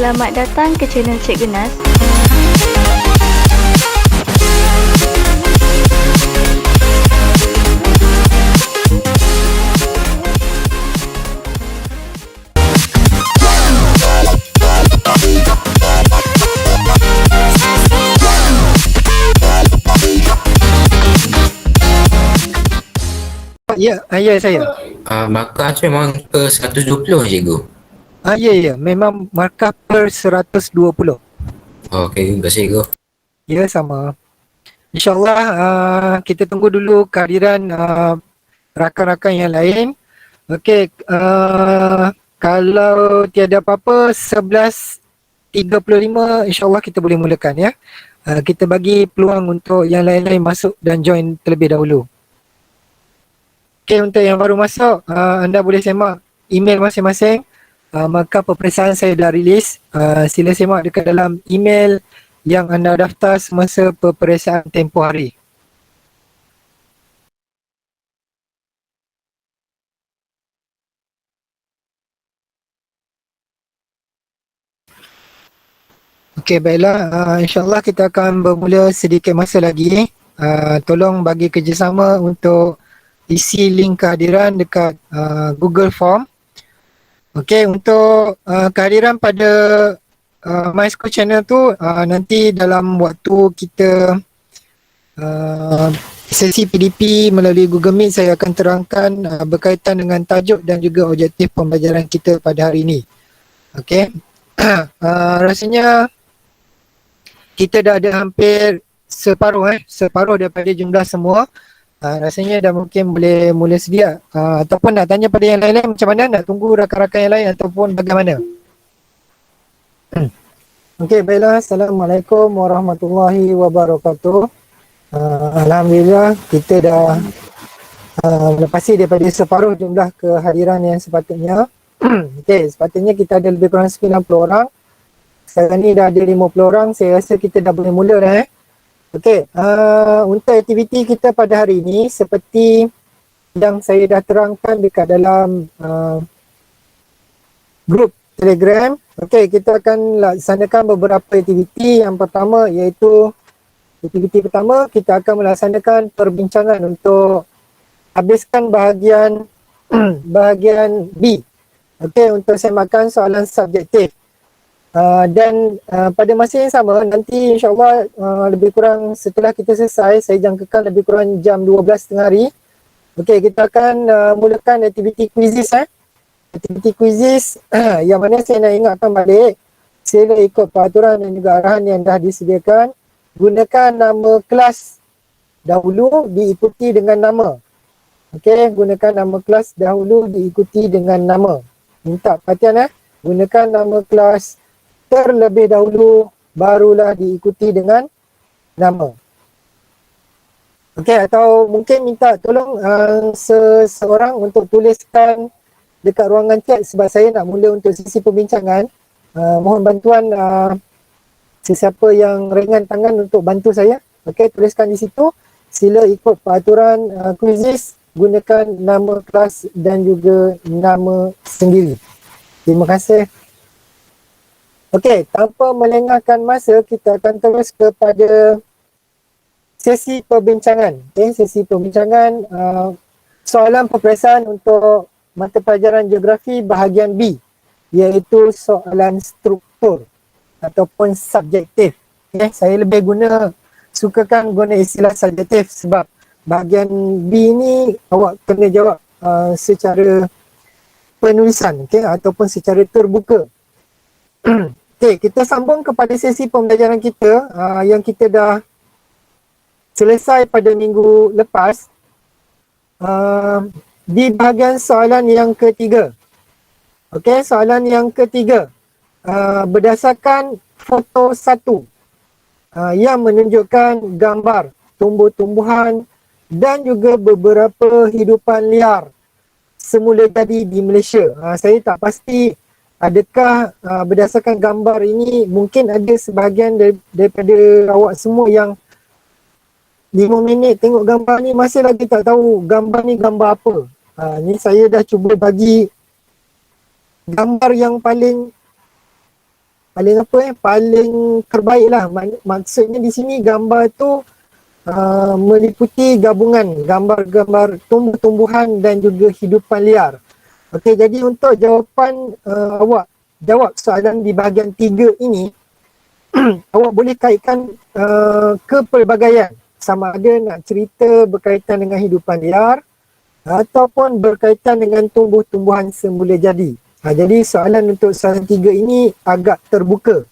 Selamat datang ke channel Cik Genas. Ya, saya. Markah memang ke 120 cikgu. Ya, memang markah per 120. Okey, terima kasih cikgu. Ya, sama. InsyaAllah kita tunggu dulu kehadiran rakan-rakan yang lain. Okey, kalau tiada apa-apa 11.35 insyaAllah kita boleh mulakan ya. Kita bagi peluang untuk yang lain-lain masuk dan join terlebih dahulu. Okey, untuk yang baru masuk, anda boleh semak email masing-masing. Maka peperiksaan saya dah rilis. Sila semak dekat dalam email yang anda daftar semasa peperiksaan tempoh hari. Okey, baiklah. InsyaAllah kita akan bermula sedikit masa lagi. Tolong bagi kerjasama untuk isi link kehadiran dekat Google Form. Okey, untuk kehadiran pada My School Channel tu nanti dalam waktu kita sesi PDP melalui Google Meet, saya akan terangkan berkaitan dengan tajuk dan juga objektif pembelajaran kita pada hari ini. Okey, rasanya kita dah ada hampir separuh daripada jumlah semua. Rasanya dah mungkin boleh mula sedia, ataupun nak tanya pada yang lain-lain macam mana, nak tunggu rakan-rakan yang lain ataupun bagaimana? Okey, baiklah. Assalamualaikum warahmatullahi wabarakatuh. Alhamdulillah kita dah lepasi daripada separuh jumlah kehadiran yang sepatutnya. Okey, sepatutnya kita ada lebih kurang 90 orang. Sekarang ni dah ada 50 orang. Saya rasa kita dah boleh mula dah. Okey, untuk aktiviti kita pada hari ini seperti yang saya dah terangkan dekat dalam grup Telegram. Okey, kita akan laksanakan beberapa aktiviti. Yang pertama iaitu aktiviti pertama, kita akan melaksanakan perbincangan untuk habiskan bahagian bahagian B. Okey, untuk semakan soalan subjektif. Dan pada masa yang sama nanti insyaAllah lebih kurang setelah kita selesai, saya jangkakan lebih kurang jam 12.30 hari. Okey, kita akan mulakan aktiviti quizzes. Aktiviti quizzes yang mana saya nak ingatkan balik, sila ikut peraturan dan juga arahan yang dah disediakan. Gunakan nama kelas dahulu diikuti dengan nama. Okey, gunakan nama kelas dahulu diikuti dengan nama. Minta perhatian gunakan nama kelas terlebih dahulu barulah diikuti dengan nama. Okey, atau mungkin minta tolong seseorang untuk tuliskan dekat ruangan chat sebab saya nak mula untuk sesi perbincangan. Mohon bantuan sesiapa yang ringan tangan untuk bantu saya. Okey, tuliskan di situ. Sila ikut peraturan quizzes, gunakan nama kelas dan juga nama sendiri. Terima kasih. Okey, tanpa melengahkan masa, kita akan terus kepada sesi perbincangan. Okey, sesi perbincangan soalan peperiksaan untuk mata pelajaran geografi bahagian B, iaitu soalan struktur ataupun subjektif. Okey, saya lebih sukakan guna istilah subjektif sebab bahagian B ni awak kena jawab secara penulisan, okey, ataupun secara terbuka. Okey, kita sambung kepada sesi pembelajaran kita yang kita dah selesai pada minggu lepas. Di bahagian soalan yang ketiga. Okey, soalan yang ketiga. Berdasarkan foto 1 yang menunjukkan gambar tumbuh-tumbuhan dan juga beberapa hidupan liar semula jadi di Malaysia. Saya tak pasti adakah berdasarkan gambar ini, mungkin ada sebahagian daripada awak semua yang 5 minit tengok gambar ni masih lagi tak tahu gambar ni gambar apa. Ni saya dah cuba bagi gambar yang paling paling terbaik lah. Maksudnya di sini gambar tu meliputi gabungan gambar-gambar tumbuh-tumbuhan dan juga hidupan liar. Okey, jadi untuk jawapan awak jawab soalan di bahagian 3 ini, awak boleh kaitkan kepelbagaian, sama ada nak cerita berkaitan dengan hidupan liar ataupun berkaitan dengan tumbuh-tumbuhan semula jadi. Jadi soalan untuk soalan 3 ini agak terbuka.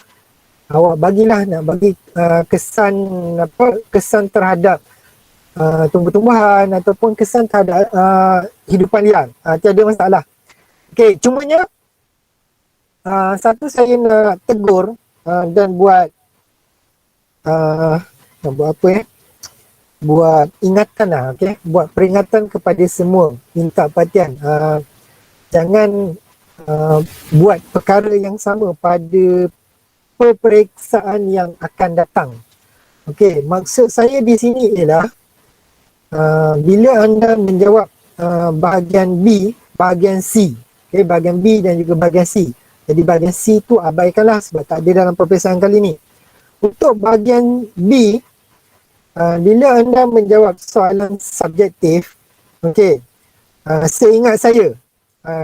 Awak bagilah, nak bagi kesan terhadap tumbuh-tumbuhan ataupun kesan terhadap hidupan liar. Tiada masalah. Okey, cumanya satu saya nak tegur dan buat buat ingatan lah, okey, buat peringatan kepada semua, minta perhatian. Jangan buat perkara yang sama pada peperiksaan yang akan datang. Okey, maksud saya di sini ialah bila anda menjawab bahagian B, bahagian C, okey, bahagian B dan juga bahagian C. Jadi bahagian C tu abaikanlah sebab tak ada dalam peperiksaan kali ni. Untuk bahagian B, bila anda menjawab soalan subjektif, okey, seingat saya,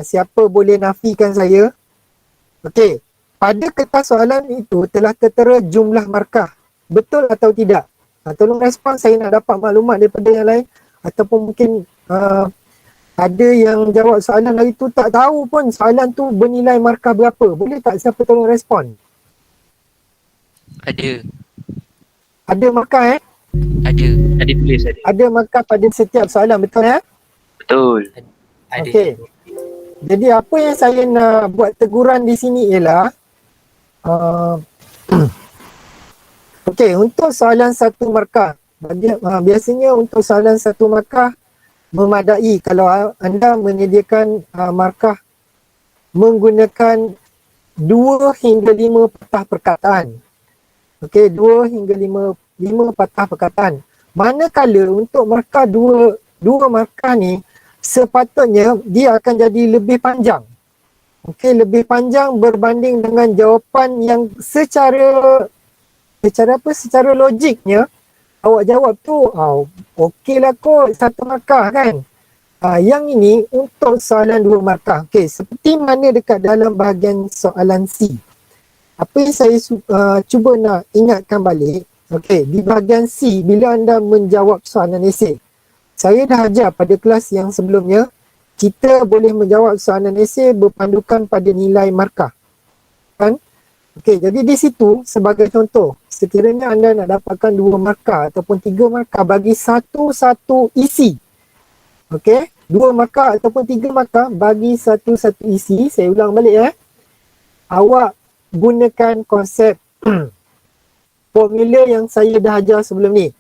siapa boleh nafikan saya? Okey, pada kertas soalan itu telah tertera jumlah markah. Betul atau tidak? Tolong respon, saya nak dapat maklumat daripada yang lain. Ataupun mungkin ada yang jawab soalan hari tu tak tahu pun soalan tu bernilai markah berapa. Boleh tak siapa tolong respon? Ada. Ada markah Ada tulis ada. Ada markah pada setiap soalan, betul Betul. Ada. Okey. Jadi apa yang saya nak buat teguran di sini ialah okey, untuk soalan 1 markah, biasanya untuk soalan 1 markah memadai kalau anda menyediakan markah menggunakan 2 hingga 5 patah perkataan. Okey, 2 hingga 5 patah perkataan. Manakala untuk markah dua markah ni sepatutnya dia akan jadi lebih panjang. Okey, lebih panjang berbanding dengan jawapan yang secara logiknya awak jawab tu okeylah kot 1 markah kan. Yang ini untuk soalan 2 markah. Okey, seperti mana dekat dalam bahagian soalan C. Apa yang saya cuba nak ingatkan balik, okey, di bahagian C bila anda menjawab soalan esei. Saya dah ajar pada kelas yang sebelumnya, kita boleh menjawab soalan esei berpandukan pada nilai markah. Kan? Okey, jadi di situ sebagai contoh, sekiranya anda nak dapatkan 2 markah ataupun 3 markah bagi satu isi. Okey, 2 markah ataupun 3 markah bagi satu isi. Saya ulang balik Awak gunakan konsep formula yang saya dah ajar sebelum ni,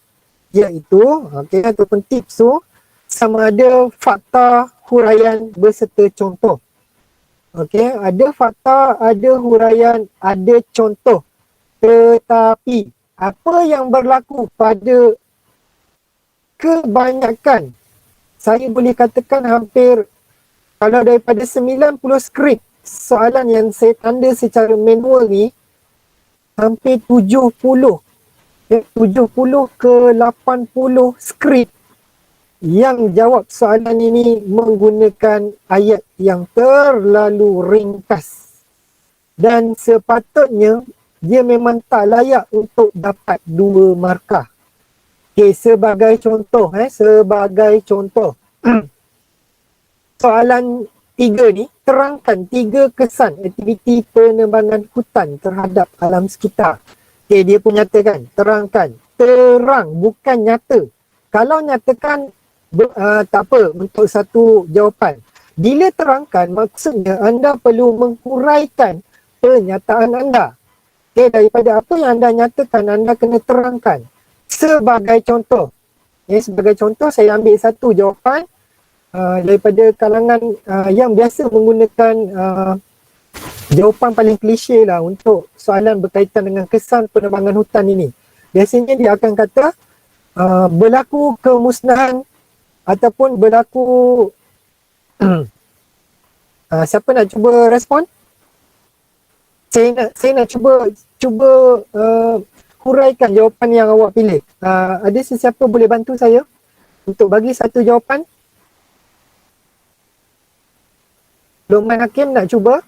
iaitu ataupun tips tu sama ada fakta, huraian berserta contoh. Okey, ada fakta, ada huraian, ada contoh. Tetapi apa yang berlaku pada kebanyakan, saya boleh katakan hampir, kalau daripada 90 skrip soalan yang saya tanda secara manual ni, hampir 70 ke 80 skrip yang jawab soalan ini menggunakan ayat yang terlalu ringkas dan sepatutnya dia memang tak layak untuk dapat 2 markah. Okey, sebagai contoh soalan 3 ni, terangkan 3 kesan aktiviti penebangan hutan terhadap alam sekitar. Okey, dia pun nyatakan, terangkan. Terang, bukan nyata. Kalau nyatakan, tak apa untuk satu jawapan. Bila terangkan, maksudnya anda perlu menghuraikan pernyataan anda. Okey, daripada apa yang anda nyatakan, anda kena terangkan. Sebagai contoh. Sebagai contoh, saya ambil satu jawapan daripada kalangan yang biasa menggunakan jawapan paling klise lah untuk soalan berkaitan dengan kesan penebangan hutan ini. Biasanya dia akan kata berlaku kemusnahan ataupun berlaku siapa nak cuba respon? Saya nak cuba huraikan jawapan yang awak pilih. Ada sesiapa boleh bantu saya untuk bagi satu jawapan? Luqman Hakim nak cuba?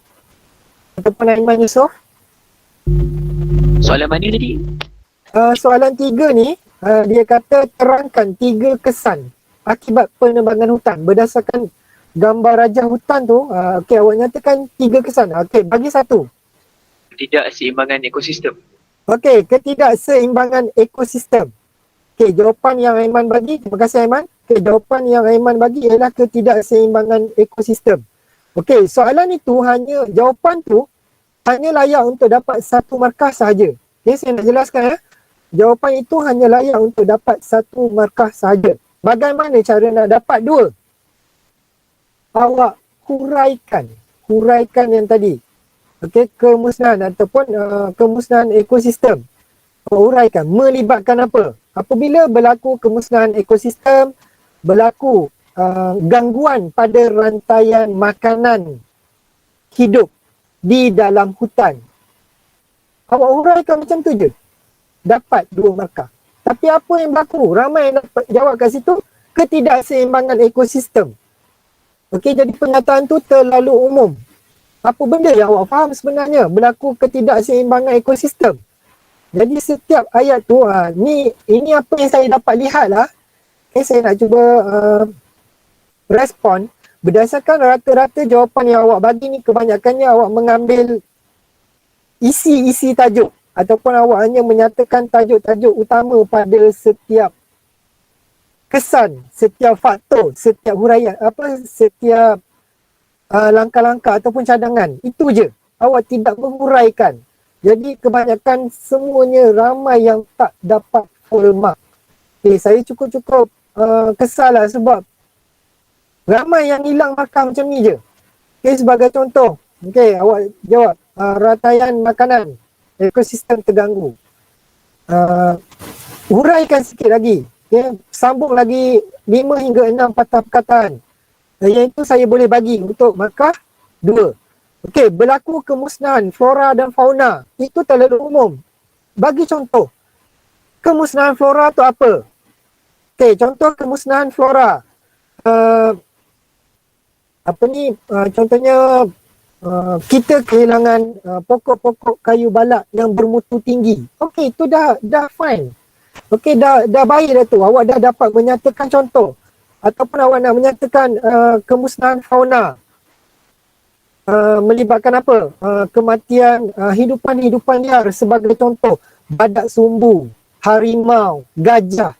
Ataupun Aiman Yusof? Soalan mana tadi? Soalan 3 ni, dia kata terangkan 3 kesan akibat penebangan hutan berdasarkan gambar rajah hutan tu. Okey, awak nyatakan 3 kesan. Okey, bagi satu. Ketidakseimbangan ekosistem. Okey, ketidakseimbangan ekosistem. Okey, jawapan yang Aiman bagi, terima kasih Aiman. Okey, jawapan yang Aiman bagi ialah ketidakseimbangan ekosistem. Okey, soalan itu jawapan tu hanya layak untuk dapat satu markah sahaja. Okey, saya nak jelaskan ya. Jawapan itu hanya layak untuk dapat satu markah sahaja. Bagaimana cara nak dapat 2? Awak huraikan yang tadi. Okey, kemusnahan ataupun kemusnahan ekosistem. Huraikan, melibatkan apa? Apabila berlaku kemusnahan ekosistem, berlaku gangguan pada rantaian makanan hidup di dalam hutan. Awak huraikan macam tu je, dapat 2 markah. Tapi apa yang berlaku? Ramai yang dapat jawab kat situ, ketidakseimbangan ekosistem. Okey, jadi pernyataan tu terlalu umum. Apa benda yang awak faham sebenarnya berlaku ketidakseimbangan ekosistem? Jadi setiap ayat tu, ini apa yang saya dapat lihat lah. Okay, saya nak cuba respon. Berdasarkan rata-rata jawapan yang awak bagi ni, kebanyakannya awak mengambil isi-isi tajuk. Ataupun awak hanya menyatakan tajuk-tajuk utama pada setiap kesan, setiap faktor, setiap huraian, setiap langkah-langkah ataupun cadangan. Itu je. Awak tidak menghuraikan. Jadi kebanyakan semuanya ramai yang tak dapat full mark. Okay, saya cukup-cukup kesal lah sebab ramai yang hilang markah macam ni je. Okay, sebagai contoh. Okay, awak jawab. Rantaian makanan, ekosistem terganggu. Huraikan sikit lagi. Okay, sambung lagi 5 hingga 6 patah perkataan. Yang itu saya boleh bagi untuk markah 2. Okey, berlaku kemusnahan flora dan fauna. Itu terlalu umum. Bagi contoh. Kemusnahan flora tu apa? Okey, contoh kemusnahan flora. Contohnya kita kehilangan pokok-pokok kayu balak yang bermutu tinggi. Okey, itu dah fine. Okey, dah baik dah tu. Awak dah dapat menyatakan contoh. Ataupun awak nak menyatakan kemusnahan fauna. Melibatkan apa? Kematian hidupan-hidupan liar sebagai contoh. Badak sumbu, harimau, gajah.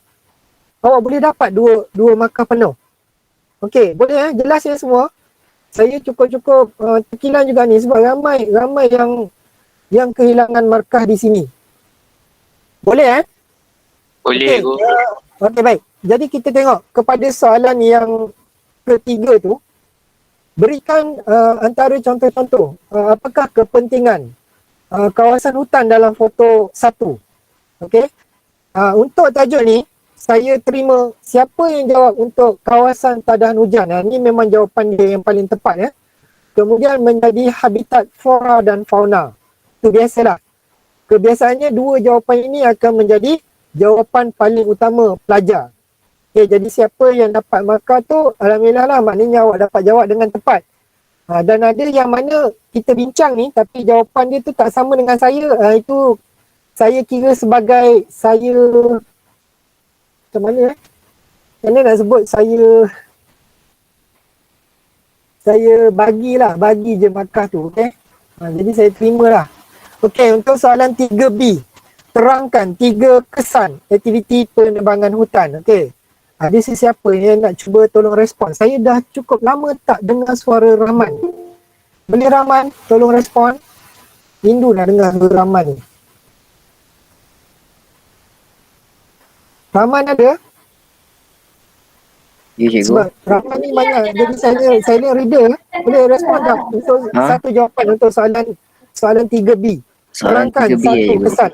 Awak boleh dapat dua markah penuh. Okey, boleh jelas ya semua? Saya cukup tekilan juga ni sebab ramai yang kehilangan markah di sini. Boleh Boleh. Okey, baik. Jadi kita tengok kepada soalan yang ketiga tu. Berikan antara contoh-contoh apakah kepentingan kawasan hutan dalam foto 1. Okey. Untuk tajuk ni saya terima siapa yang jawab untuk kawasan tadahan hujan. Ini memang jawapan dia yang paling tepat ya. Kemudian menjadi habitat flora dan fauna. Itu biasalah. Kebiasaannya 2 jawapan ini akan menjadi jawapan paling utama pelajar. Okay, jadi siapa yang dapat markah tu, alhamdulillah lah, maknanya awak dapat jawab dengan tepat. Dan ada yang mana kita bincang ni, tapi jawapan dia tu tak sama dengan saya. Itu saya kira sebagai macam mana Macam nak sebut, saya bagi je markah tu, okay. Jadi saya terima lah. Okay, untuk soalan 3B. Terangkan 3 kesan aktiviti penebangan hutan, okay. Ada sesiapa yang nak cuba tolong respon? Saya dah cukup lama tak dengar suara Rahman. Boleh Rahman tolong respon? Rindu nak dengar suara Rahman ni. Rahman ada? Ya, cikgu. Sebab Rahman ni banyak jadi silent reader. Boleh respon tak untuk satu jawapan untuk soalan 3B? Soalan Terangkan 3B, satu cikgu. kesan.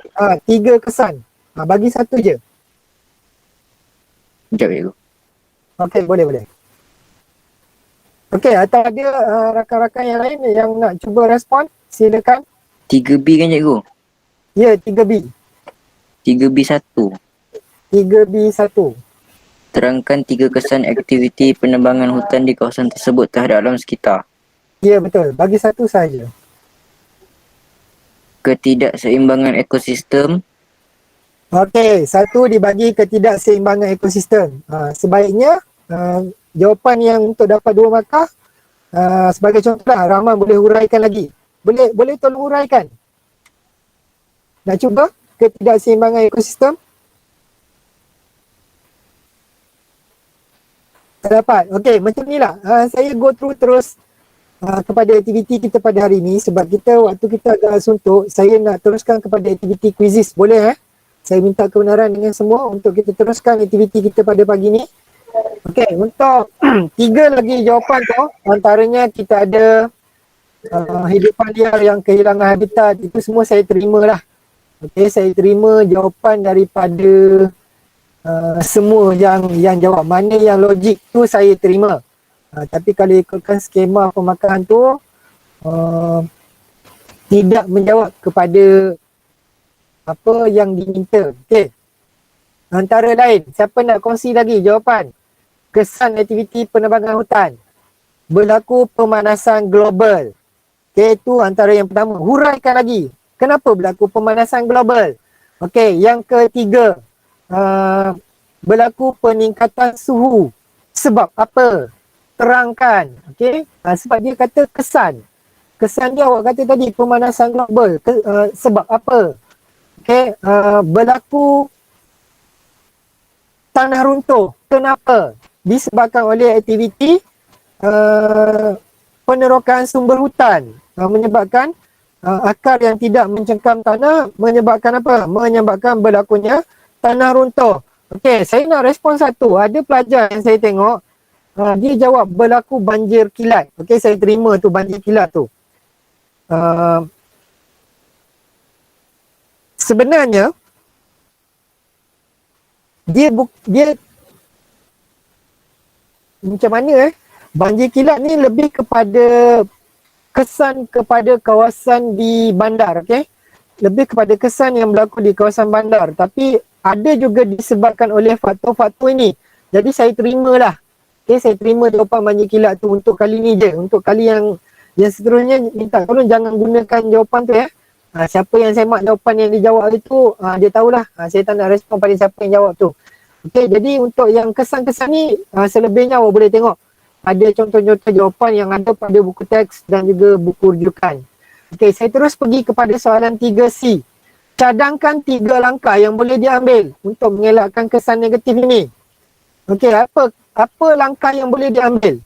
3 kesan. Bagi satu je. Sekejap, cikgu. Okey, boleh. Okey, atau ada rakan-rakan yang lain yang nak cuba respon? Silakan. 3B kan cikgu? Ya, 3B. 3B1. 3B1. Terangkan 3 kesan aktiviti penebangan hutan di kawasan tersebut terhadap alam sekitar. Ya, betul. Bagi satu saja. Ketidakseimbangan ekosistem. Okey, satu dibagi ketidakseimbangan ekosistem. Sebaiknya jawapan yang untuk dapat 2 markah, sebagai contohlah, Rahman boleh huraikan lagi. Boleh tolong huraikan? Nak cuba ketidakseimbangan ekosistem? Tak dapat. Okey, macam ni lah. Saya go through terus kepada aktiviti kita pada hari ini sebab waktu kita agak suntuk. Saya nak teruskan kepada aktiviti quizzes. Boleh Saya minta kebenaran dengan semua untuk kita teruskan aktiviti kita pada pagi ni. Okey, untuk 3 lagi jawapan tu, antaranya kita ada hidupan liar yang kehilangan habitat. Itu semua saya terima lah. Okey, saya terima jawapan daripada semua yang jawab. Mana yang logik tu saya terima. Tapi kalau ikutkan skema pemakaran tu, tidak menjawab kepada apa yang diminta. Okey. Antara lain, siapa nak kongsi lagi jawapan? Kesan aktiviti penebangan hutan. Berlaku pemanasan global. Okey, itu antara yang pertama. Huraikan lagi. Kenapa berlaku pemanasan global? Okey, yang ketiga. Berlaku peningkatan suhu. Sebab apa? Terangkan. Okey, sebab dia kata kesan. Kesan dia awak kata tadi pemanasan global. Sebab apa? Okey, berlaku tanah runtuh. Kenapa? Disebabkan oleh aktiviti penerokan sumber hutan. Menyebabkan akar yang tidak mencengkam tanah. Menyebabkan apa? Menyebabkan berlakunya tanah runtuh. Okey, saya nak respon satu. Ada pelajar yang saya tengok, dia jawab berlaku banjir kilat. Okey, saya terima tu banjir kilat tu. Sebenarnya dia macam mana banjir kilat ni lebih kepada kesan kepada kawasan di bandar, okey? Lebih kepada kesan yang berlaku di kawasan bandar, tapi ada juga disebabkan oleh faktor-faktor ini. Jadi saya terimalah. Okey, saya terima jawapan banjir kilat tu untuk kali ni je. Untuk kali yang seterusnya minta tolong jangan gunakan jawapan tu siapa yang semak jawapan yang dijawab itu, dia tahulah. Saya tak nak respon pada siapa yang jawab tu. Okey, jadi untuk yang kesan-kesan ni, selebihnya awak boleh tengok. Ada contoh-contoh jawapan yang ada pada buku teks dan juga buku rujukan. Okey, saya terus pergi kepada soalan 3C. Cadangkan 3 langkah yang boleh diambil untuk mengelakkan kesan negatif ini. Okey, apa langkah yang boleh diambil?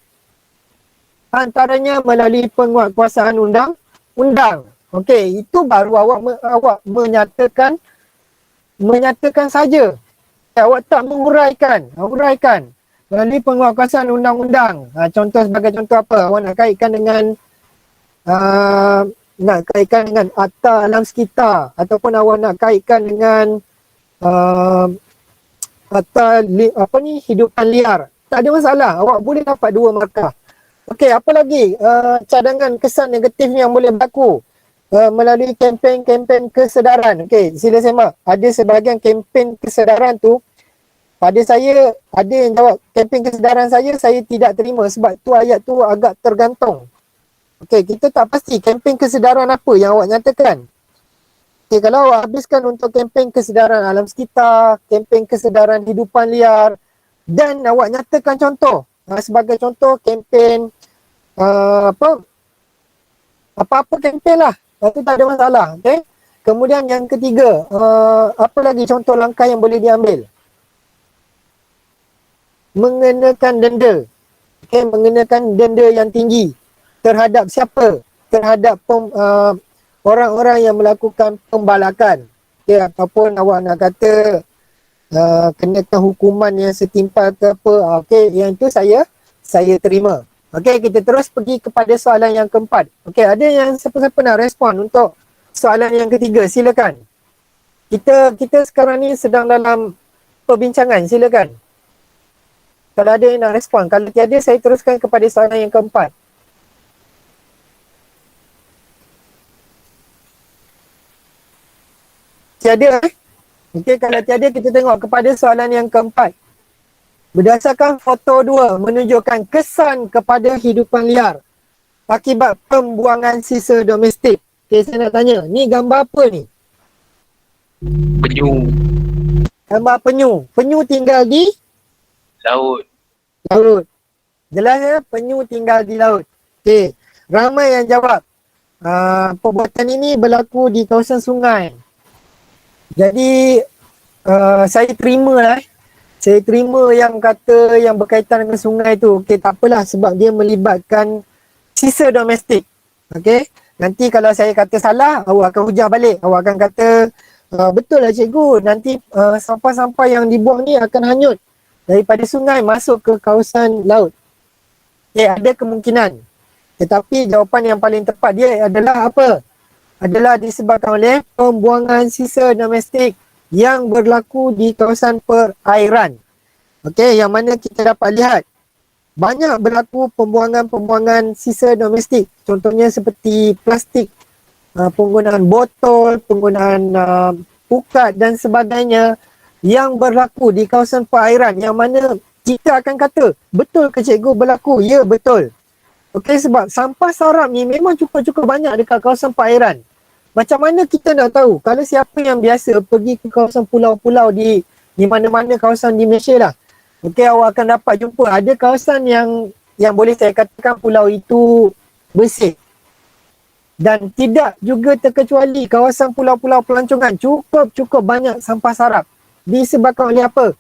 Antaranya melalui penguatkuasaan undang-undang. Okey, itu baru awak menyatakan saja. Awak tak menguraikan melalui penguatkuasaan undang-undang. Contoh sebagai contoh apa? Awak nak kaitkan dengan Akta Alam Sekitar ataupun awak nak kaitkan dengan Akta hidupan liar. Tak ada masalah. Awak boleh dapat 2 markah. Okey, apa lagi cadangan kesan negatif yang boleh berlaku? Melalui kempen-kempen kesedaran. Okey, sila semak. Ada sebahagian kempen kesedaran tu, pada saya, ada yang jawab kempen kesedaran saya tidak terima sebab tu ayat tu agak tergantung. Okey, kita tak pasti kempen kesedaran apa yang awak nyatakan. Okey, kalau awak habiskan untuk kempen kesedaran alam sekitar, kempen kesedaran hidupan liar dan awak nyatakan contoh. Sebagai contoh kempen apa-apa kempen lah. Itu tak ada masalah. Okay? Kemudian yang ketiga, apa lagi contoh langkah yang boleh diambil? Mengenakan denda. Okay? Mengenakan denda yang tinggi. Terhadap siapa? Terhadap orang-orang yang melakukan pembalakan. Okay? Ataupun awak nak kata kenakan hukuman yang setimpal ke apa. Okay? Yang itu saya terima. Okey, kita terus pergi kepada soalan yang keempat. Okey, ada yang siapa-siapa nak respon untuk soalan yang ketiga? Silakan. Kita sekarang ni sedang dalam perbincangan. Silakan. Kalau ada yang nak respon. Kalau tiada, saya teruskan kepada soalan yang keempat. tiada okey, kalau tiada kita tengok kepada soalan yang keempat. Berdasarkan foto 2 menunjukkan kesan kepada hidupan liar akibat pembuangan sisa domestik. Okey, saya nak tanya, ni gambar apa ni? Penyu. Gambar penyu. Penyu tinggal di Laut. laut. Jelas ya, penyu tinggal di laut. Okey, ramai yang jawab. Perbuatan ini berlaku di kawasan sungai. Jadi saya terima lah. Saya terima yang kata yang berkaitan dengan sungai tu. Okey, tak apalah sebab dia melibatkan sisa domestik. Okey, nanti kalau saya kata salah, awak akan hujah balik. Awak akan kata, betul lah cikgu, nanti sampah-sampah yang dibuang ni akan hanyut daripada sungai masuk ke kawasan laut. Okey, ada kemungkinan. Tetapi jawapan yang paling tepat dia adalah apa? Adalah disebabkan oleh pembuangan sisa domestik yang berlaku di kawasan perairan. Okey, yang mana kita dapat lihat banyak berlaku pembuangan sisa domestik. Contohnya seperti plastik, penggunaan botol, penggunaan pukat dan sebagainya yang berlaku di kawasan perairan, yang mana kita akan kata, betul ke cikgu berlaku? Ya, betul. Okey, sebab sampah sarap ni memang cukup-cukup banyak dekat kawasan perairan. Macam mana kita nak tahu? Kalau siapa yang biasa pergi ke kawasan pulau-pulau di mana-mana kawasan di Malaysia lah. Okey, awak akan dapat jumpa ada kawasan yang boleh saya katakan pulau itu bersih. Dan tidak juga terkecuali kawasan pulau-pulau pelancongan cukup banyak sampah sarap. Disebabkan oleh apa?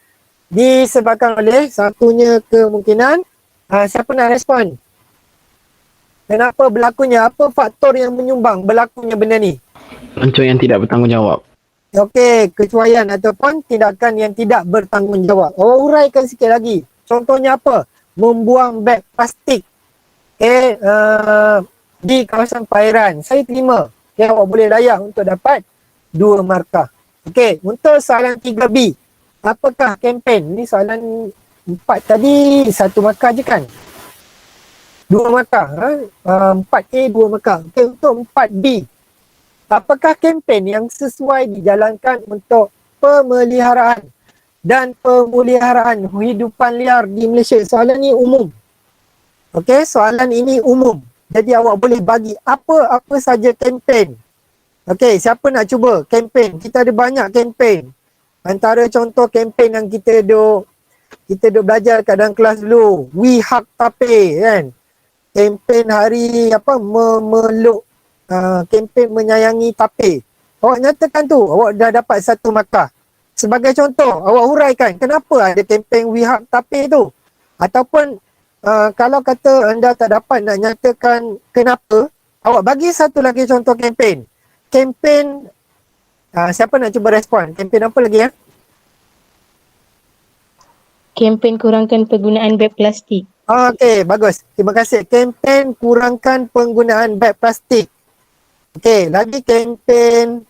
Disebabkan oleh satunya kemungkinan, siapa nak respon? Kenapa berlakunya? Apa faktor yang menyumbang berlakunya benda ni? Pelancong yang tidak bertanggungjawab. Okey, kecuaian ataupun tindakan yang tidak bertanggungjawab. Awak uraikan sikit lagi. Contohnya apa? Membuang beg plastik di kawasan perairan. Saya terima. Okay, awak boleh layak untuk dapat 2 markah. Okey, untuk soalan 3B. Apakah kempen? Ni soalan 4 tadi 1 markah je kan? 2 markah. 4A 2 markah. Okey, untuk 4B. Apakah kempen yang sesuai dijalankan untuk pemeliharaan dan pemuliharaan hidupan liar di Malaysia? Soalan ni umum. Okey, soalan ini umum. Jadi awak boleh bagi apa saja kempen. Okey, siapa nak cuba kempen? Kita ada banyak kempen. Antara contoh kempen yang kita duk belajar kat dalam kelas dulu, We Hug Tape kan. Kempen hari memeluk, kempen menyayangi tape. Awak nyatakan tu, awak dah dapat 1 markah. Sebagai contoh, awak huraikan kenapa ada kempen We Hug Tape tu. Ataupun kalau kata anda tak dapat nak nyatakan kenapa, awak bagi 1 lagi contoh kempen. Kempen, siapa nak cuba respon? Kempen apa lagi ya? Kempen kurangkan penggunaan beg plastik. Okey, bagus. Terima kasih. Kempen kurangkan penggunaan beg plastik. Okey, lagi kempen.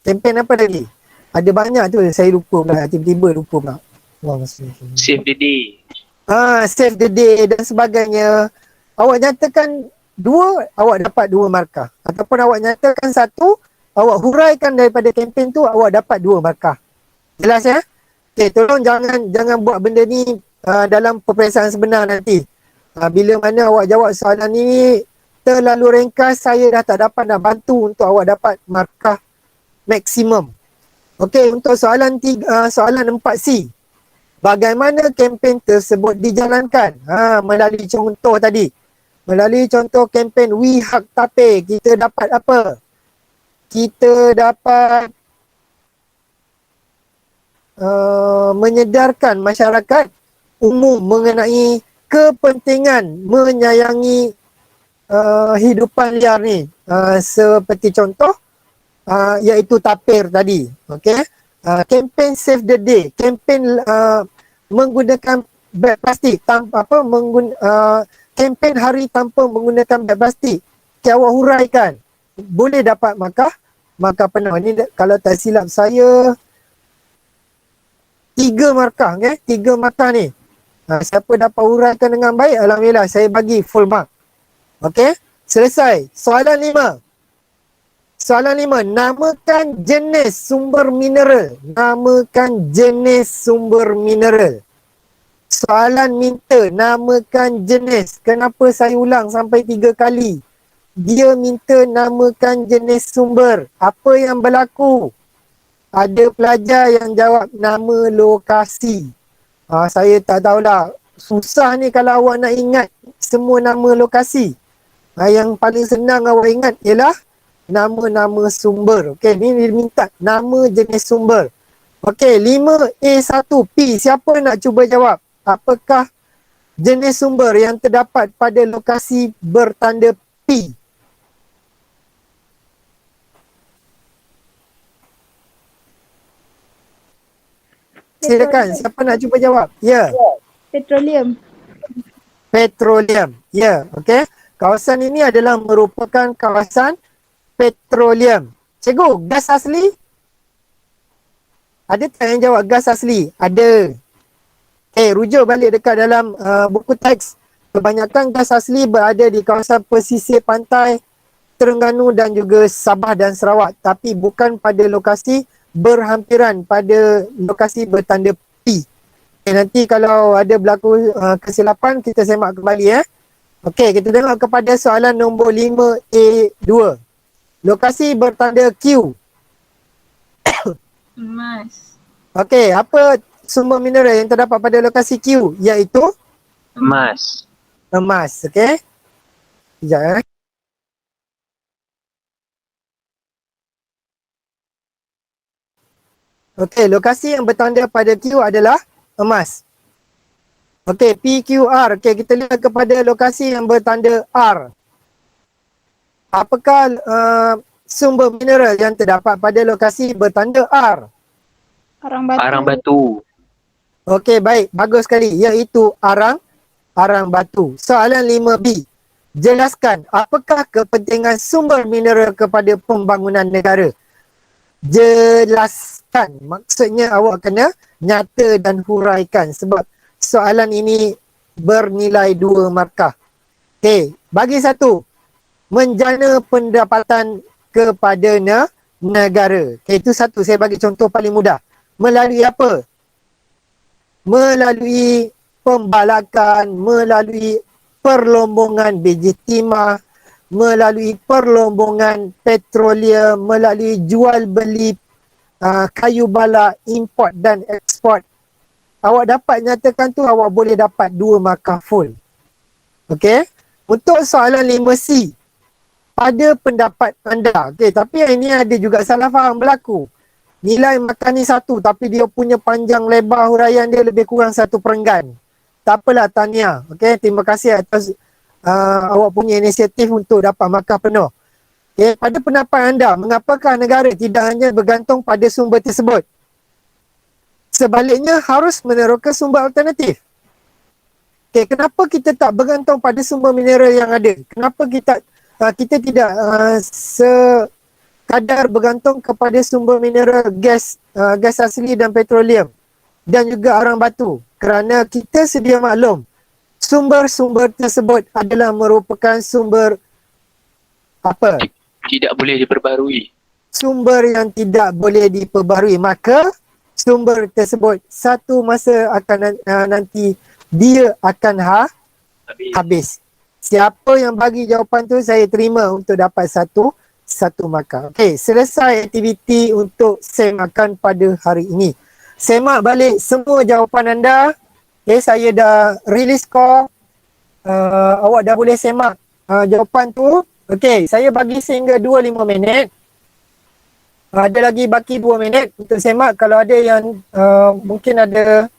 Kempen apa lagi? Ada banyak tu, saya lupa pula. Tiba-tiba lupa pula. Save the day. Save the day dan sebagainya. Awak nyatakan 2, awak dapat 2 markah. Ataupun awak nyatakan 1, awak huraikan daripada kempen tu, awak dapat 2 markah. Jelas ya? Okay, tolong jangan buat benda ni dalam peperiksaan sebenar nanti. Bila mana awak jawab soalan ni terlalu ringkas, saya dah tak dapat nak bantu untuk awak dapat markah maksimum. Okey, untuk soalan 4C. Bagaimana kempen tersebut dijalankan? Melalui contoh tadi. Melalui contoh kempen We Hug Tape, kita dapat apa? Kita dapat menyedarkan masyarakat umum mengenai kepentingan menyayangi hidupan liar ni. Seperti contoh iaitu tapir tadi. Okey. Kempen Save the Day, kempen menggunakan beg plastik tanpa kempen hari tanpa menggunakan beg plastik. Okay, awak huraikan. Boleh dapat markah penuh. Ini kalau tak silap saya 3 markah, okay? 3 markah ni. Siapa dapat huraikan dengan baik, alhamdulillah saya bagi full mark. Okey, selesai. Soalan 5. Soalan 5. Namakan jenis sumber mineral. Namakan jenis sumber mineral. Soalan minta namakan jenis. Kenapa saya ulang sampai 3 kali? Dia minta namakan jenis sumber. Apa yang berlaku? Ada pelajar yang jawab nama lokasi. Saya tak tahulah. Susah ni kalau awak nak ingat semua nama lokasi. Yang paling senang awak ingat ialah nama-nama sumber. Okey, ni dia minta nama jenis sumber. Okey, 5A1P. Siapa nak cuba jawab? Apakah jenis sumber yang terdapat pada lokasi bertanda P? Silakan, siapa nak cuba jawab? Ya. Petroleum. Petroleum. Ya, okey. Kawasan ini adalah merupakan kawasan petroleum. Cikgu, gas asli? Ada tak yang jawab gas asli? Ada. Rujuk balik dekat dalam buku teks. Kebanyakan gas asli berada di kawasan pesisir pantai Terengganu dan juga Sabah dan Sarawak. Tapi bukan pada lokasi berhampiran pada lokasi bertanda P. Nanti kalau ada berlaku kesilapan, kita semak kembali Okey, kita tengok kepada soalan nombor 5A2. Lokasi bertanda Q. Emas. Okey, apa sumber mineral yang terdapat pada lokasi Q? Iaitu Emas. emas. Okey. Sekejap Okey, lokasi yang bertanda pada Q adalah emas. Okey, PQR. Okey, kita lihat kepada lokasi yang bertanda R. Apakah sumber mineral yang terdapat pada lokasi bertanda R? Arang batu. Arang batu. Okey, baik. Bagus sekali. Iaitu arang batu. Soalan 5B. Jelaskan apakah kepentingan sumber mineral kepada pembangunan negara. Jelaskan. Maksudnya awak kena nyata dan huraikan sebab soalan ini bernilai 2 markah. Okey, bagi 1. Menjana pendapatan kepada negara. Okey, itu 1. Saya bagi contoh paling mudah. Melalui apa? Melalui pembalakan, melalui perlombongan biji timah, melalui perlombongan petroleum, melalui jual beli kayu balak, import dan ekspor. Awak dapat nyatakan tu, awak boleh dapat 2 markah full. Okey. Untuk soalan 5C. Pada pendapat anda. Okey, tapi yang ini ada juga salah faham berlaku. Nilai markah ni 1 tapi dia punya panjang lebar huraian dia lebih kurang 1 perenggan. Tak apalah, tahniah. Okey, terima kasih atas awak punya inisiatif untuk dapat markah penuh. Okay. Pada pendapat anda, mengapakah negara tidak hanya bergantung pada sumber tersebut? Sebaliknya harus meneroka sumber alternatif. Okay. Kenapa kita tak bergantung pada sumber mineral yang ada? Kenapa kita tidak sekadar bergantung kepada sumber mineral gas asli dan petroleum dan juga arang batu? Kerana kita sedia maklum sumber-sumber tersebut adalah merupakan sumber apa? Tidak boleh diperbarui. Sumber yang tidak boleh diperbarui. Maka sumber tersebut satu masa akan nanti dia akan habis. Siapa yang bagi jawapan tu saya terima untuk dapat satu markah. Okey, selesai aktiviti untuk semakan pada hari ini. Semak balik semua jawapan anda. Okay, saya dah release score. Awak dah boleh semak jawapan tu. Okey, saya bagi sehingga 25 minit. Ada lagi baki 2 minit untuk semak. Kalau ada yang mungkin ada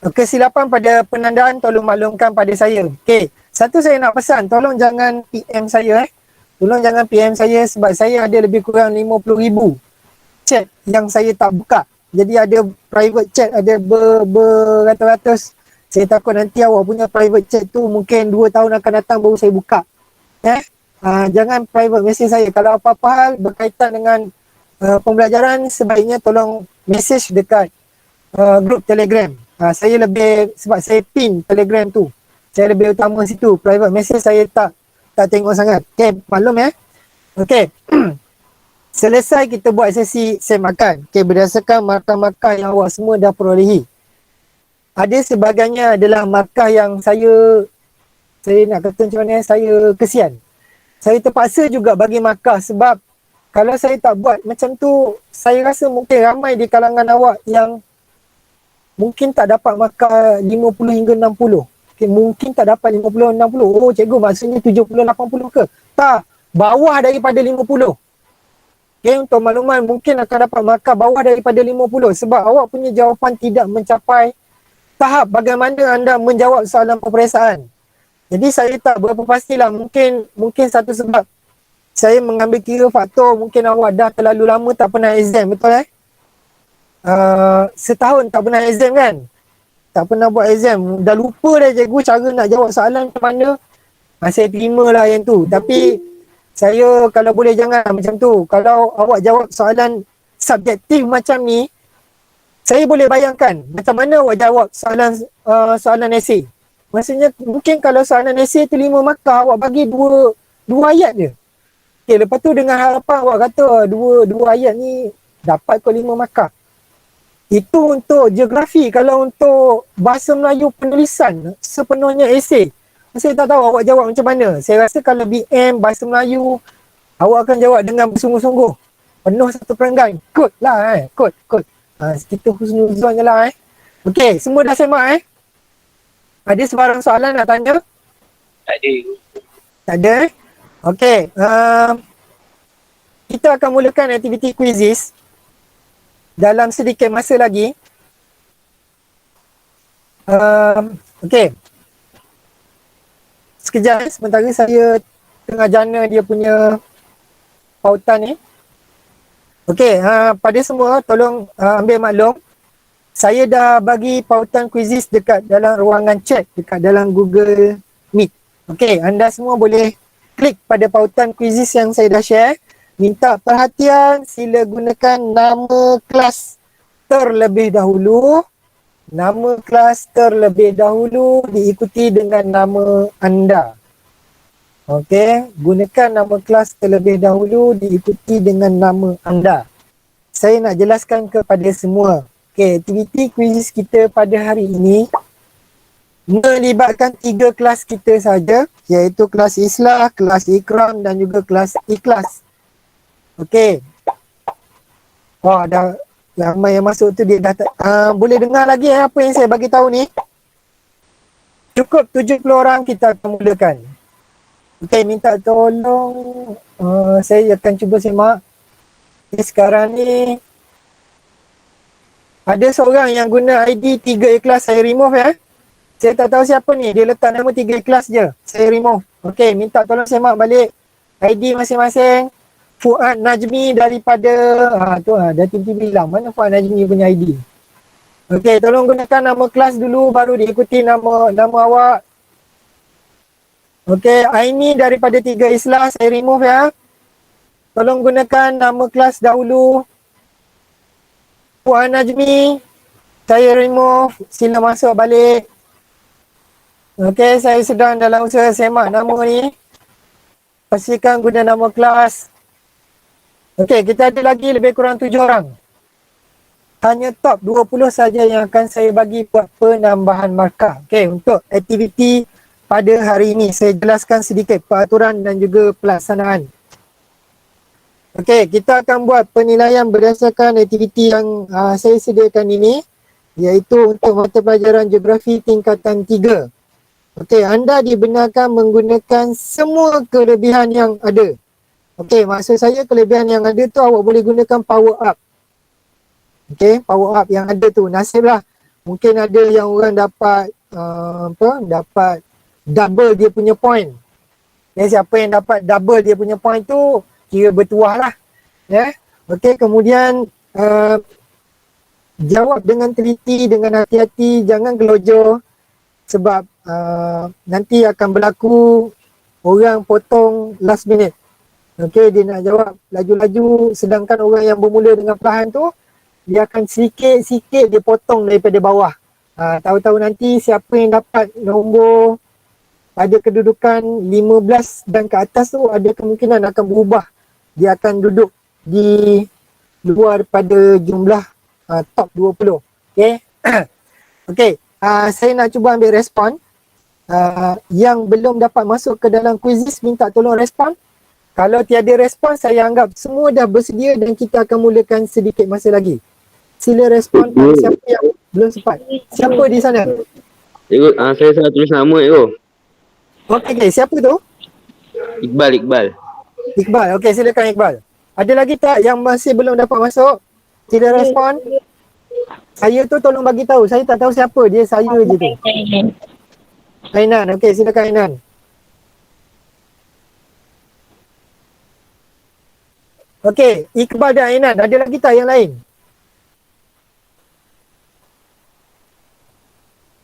kesilapan pada penandaan, tolong maklumkan pada saya. Okey, satu saya nak pesan, tolong jangan PM saya. Tolong jangan PM saya sebab saya ada lebih kurang 50,000 chat yang saya tak buka. Jadi ada private chat, ada beratus-ratus. Saya takut nanti awak punya private chat tu mungkin 2 tahun akan datang baru saya buka. Jangan private message saya. Kalau apa-apa hal berkaitan dengan pembelajaran, sebaiknya tolong message dekat grup Telegram. Saya lebih, sebab saya pin Telegram tu, saya lebih utama situ. Private message saya tak tengok sangat. Okay, maklum Okey. Selesai kita buat sesi makan. Okey, berdasarkan markah-markah yang awak semua dah perolehi. Ada sebagainya adalah markah yang saya nak kata macam mana, saya kesian. Saya terpaksa juga bagi markah sebab kalau saya tak buat macam tu, saya rasa mungkin ramai di kalangan awak yang mungkin tak dapat markah 50 hingga 60. Okay, mungkin tak dapat 50, 60. Oh cikgu, maksudnya 70, 80 ke? Tak, bawah daripada 50. Okay, untuk makluman mungkin akan dapat markah bawah daripada 50 sebab awak punya jawapan tidak mencapai tahap bagaimana anda menjawab soalan peperiksaan. Jadi saya tak berapa pastilah, mungkin satu sebab saya mengambil kira faktor mungkin awak dah terlalu lama tak pernah exam, betul setahun tak pernah exam kan? Tak pernah buat exam, dah lupa dah cikgu cara nak jawab soalan macam mana. Saya terima lah yang tu, tapi saya kalau boleh jangan macam tu. Kalau awak jawab soalan subjektif macam ni, saya boleh bayangkan macam mana awak jawab soalan esei. Maksudnya mungkin kalau soalan esei tu 5 markah, awak bagi dua ayat je. Okay, lepas tu dengan harapan awak kata dua ayat ni dapat kau 5 markah. Itu untuk geografi. Kalau untuk bahasa Melayu penulisan sepenuhnya esei, saya tak tahu awak jawab macam mana. Saya rasa kalau BM bahasa Melayu, awak akan jawab dengan bersungguh-sungguh. Penuh satu perenggan. Kod lah kod. Kita husnuzon je lah Okey, semua dah semak Ada sebarang soalan nak tanya? Tak ada. Tak ada Okey, kita akan mulakan aktiviti quizzes dalam sedikit masa lagi. Okey. Sekejap, sementara saya tengah jana dia punya pautan ni. Okey, pada semua tolong ambil maklum. Saya dah bagi pautan quizzes dekat dalam ruangan chat, dekat dalam Google Meet. Okey, anda semua boleh klik pada pautan quizzes yang saya dah share. Minta perhatian, sila gunakan nama kelas terlebih dahulu. Nama kelas terlebih dahulu diikuti dengan nama anda. Okey, gunakan nama kelas terlebih dahulu diikuti dengan nama anda. Saya nak jelaskan kepada semua. Okey, aktiviti quizzes kita pada hari ini melibatkan 3 kelas kita saja, iaitu kelas Islah, kelas Ikram dan juga kelas Ikhlas. Okey. Wah, dah ramai yang masuk tu dia dah boleh dengar lagi apa yang saya bagi tahu ni? Cukup 70 orang kita akan mulakan. Okey, minta tolong saya akan cuba semak. Okay, sekarang ni ada seorang yang guna ID 3 Ikhlas, saya remove Saya tak tahu siapa ni, dia letak nama 3 Ikhlas je. Saya remove. Okey, minta tolong semak balik ID masing-masing. Fuad Najmi daripada dah tiba-tiba bilang mana Fuad Najmi punya ID. Okey, tolong gunakan nama kelas dulu baru diikuti nama awak. Okey, Aini daripada 3 Islah saya remove Tolong gunakan nama kelas dahulu. Fuad Najmi saya remove, sila masuk balik. Okey, saya sedang dalam usaha semak nama ni. Pastikan guna nama kelas. Okey, kita ada lagi lebih kurang 7 orang. Hanya top 20 saja yang akan saya bagi buat penambahan markah. Okey, untuk aktiviti pada hari ini saya jelaskan sedikit peraturan dan juga pelaksanaan. Okey, kita akan buat penilaian berdasarkan aktiviti yang saya sediakan ini, iaitu untuk mata pelajaran geografi tingkatan 3. Okey, anda dibenarkan menggunakan semua kelebihan yang ada. Okey, maksud saya kelebihan yang ada tu awak boleh gunakan power up. Okey, power up yang ada tu, nasib lah. Mungkin ada yang orang dapat dapat double dia punya point. Siapa yang dapat double dia punya point tu kira bertuah lah. Okey, kemudian jawab dengan teliti, dengan hati-hati, jangan gelojoh sebab nanti akan berlaku orang potong last minute. Okey, dia nak jawab laju-laju sedangkan orang yang bermula dengan perlahan tu dia akan sikit-sikit dia potong daripada bawah. Tahu-tahu nanti siapa yang dapat nombor pada kedudukan 15 dan ke atas tu ada kemungkinan akan berubah dia akan duduk di luar pada jumlah top 20. Okay. Okay. Saya nak cuba ambil respon. Yang belum dapat masuk ke dalam kuisis, minta tolong respon. Kalau tiada respon, saya anggap semua dah bersedia dan kita akan mulakan sedikit masa lagi. Sila respon pada siapa yang belum sempat. Siapa di sana? Cikgu, saya salah tulis nama cikgu. Okay, siapa tu? Iqbal. Iqbal. Okay, silakan Iqbal. Ada lagi tak yang masih belum dapat masuk? Sila respon. Saya tu tolong bagi tahu. Saya tak tahu siapa dia, saya je tu. Ainan. Okay, silakan Ainan. Okay, Iqbal dan Ainan. Ada lagi tak yang lain?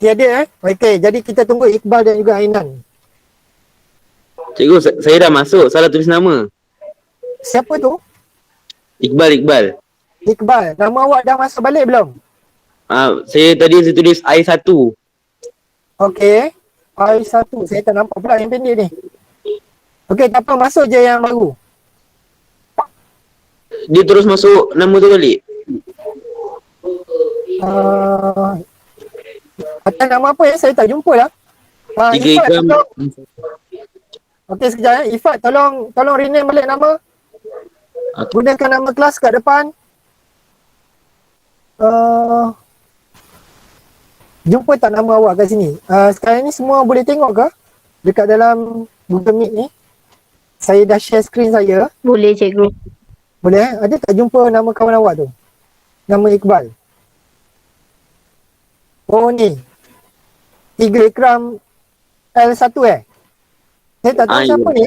Tiada Okay, jadi kita tunggu Iqbal dan juga Ainan. Cikgu, saya dah masuk, salah tulis nama. Siapa tu? Iqbal. Iqbal. Nama awak dah masuk balik belum? Saya tulis I1. Okay. I1. Saya tak nampak pula yang pendek ni. Okay, tak apa. Masuk je yang baru. Dia terus masuk nama tu balik. Atas nama apa yang saya tak jumpa lah. Tiga Ifat, Ikram. Okey, sekejap Ifat, tolong rename balik nama. Gunakan nama kelas kat depan. Jumpa tak nama awak kat sini? Sekarang ni semua boleh tengok ke? Dekat dalam Google Meet ni. Saya dah share screen saya. Boleh cikgu. Boleh Ada tak jumpa nama kawan awak tu? Nama Iqbal. Oh ni. 3 Ikram L1 Saya tak tahu siapa ni.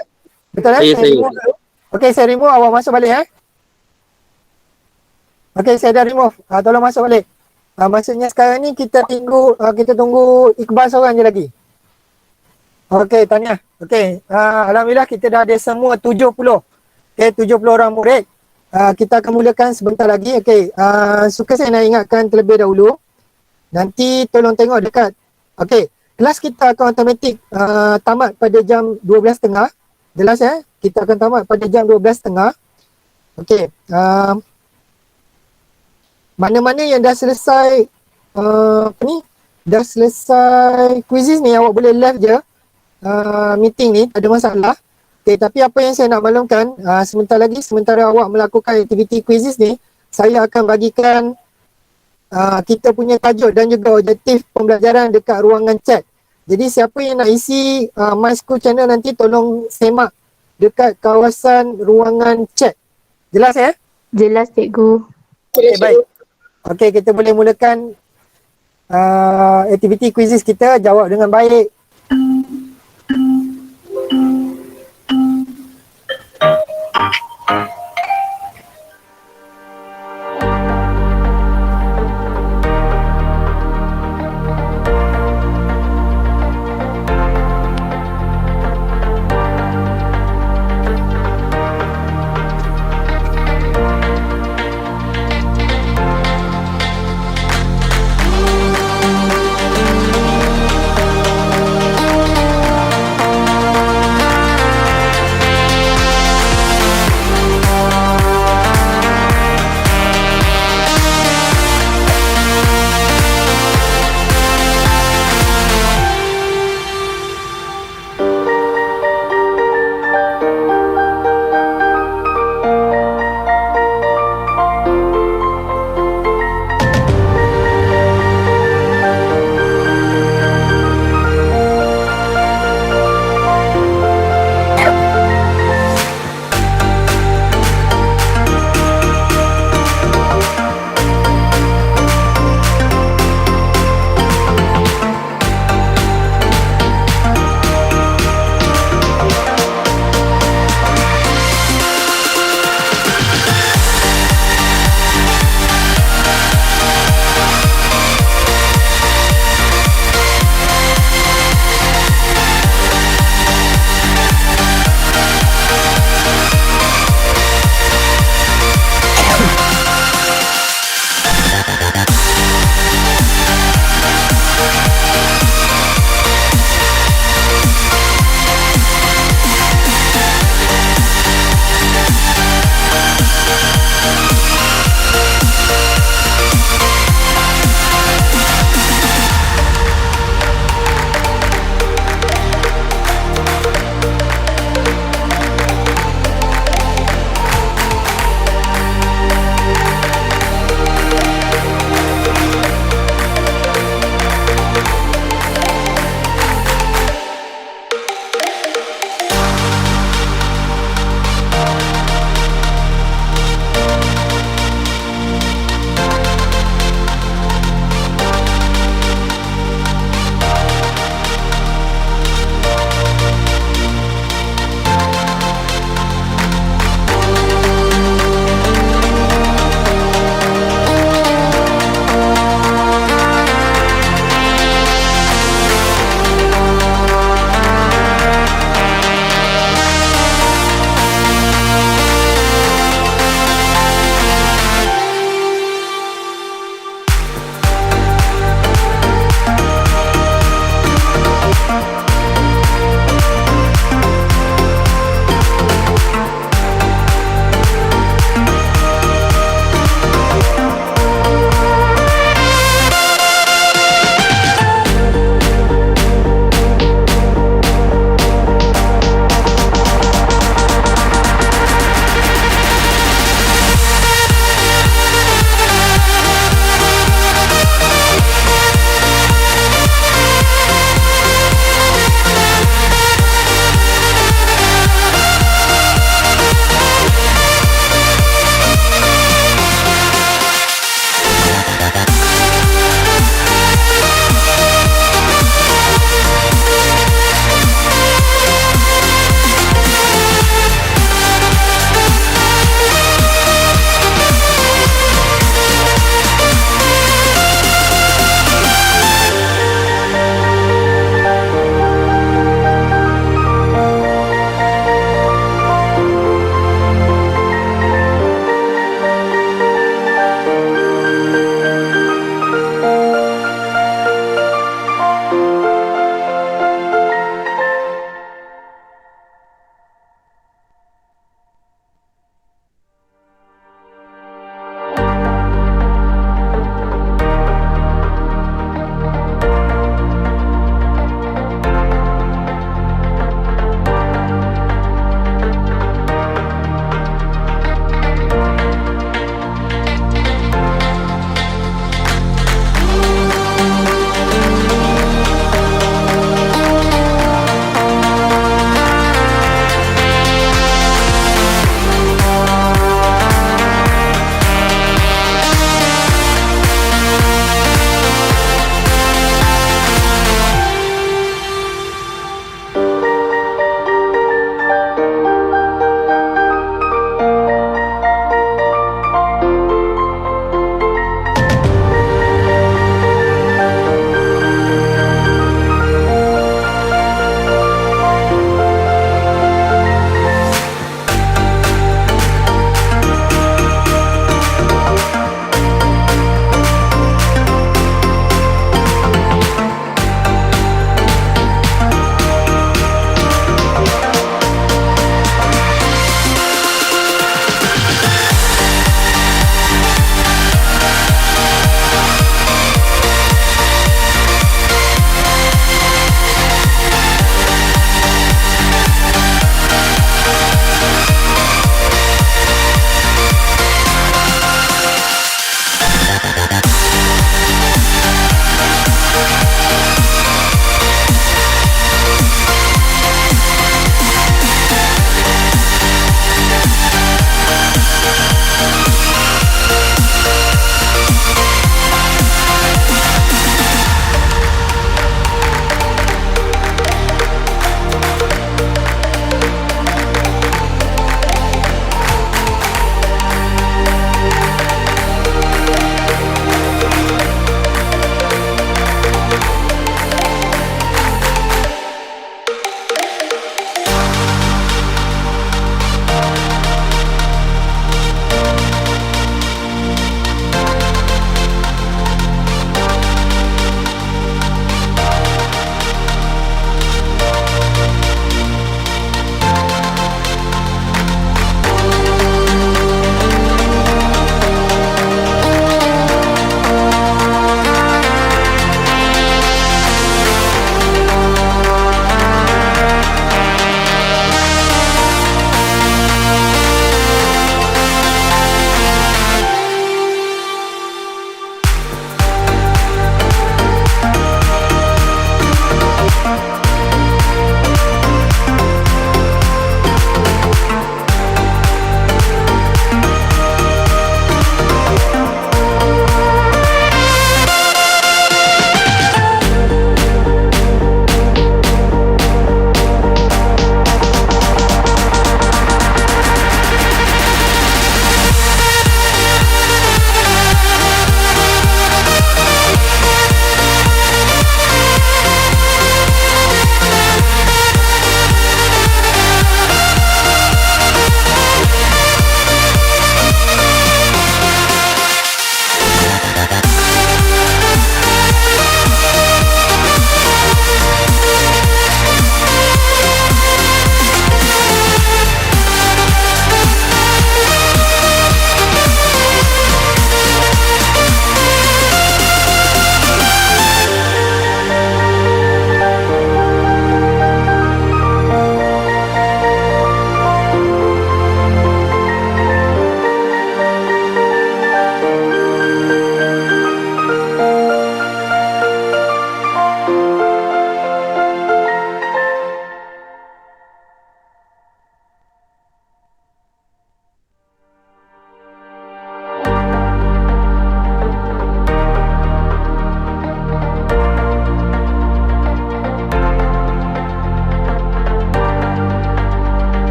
Betul Saya. remove dulu. Okey, saya remove, awak masuk balik Okey, saya dah remove. Tolong masuk balik. Maksudnya sekarang ni kita tunggu Iqbal seorang je lagi. Okey, tahniah. Okey, alhamdulillah kita dah ada semua 70. Okey, 70 orang murid. Kita akan mulakan sebentar lagi. Okey, suka saya nak ingatkan terlebih dahulu. Nanti tolong tengok dekat. Okey, kelas kita akan automatik tamat pada jam 12.30. Jelas kita akan tamat pada jam 12.30. Okey, mana-mana yang dah selesai dah selesai quizzes ni, awak boleh left je meeting ni, tak ada masalah. Okay, tapi apa yang saya nak maklumkan, sementara awak melakukan aktiviti quizzes ni, saya akan bagikan kita punya tajuk dan juga objektif pembelajaran dekat ruangan chat. Jadi siapa yang nak isi My School Channel nanti tolong semak dekat kawasan ruangan chat. Jelas Jelas cikgu. Okay, baik. Okay, kita boleh mulakan aktiviti quizzes kita. Jawab dengan baik.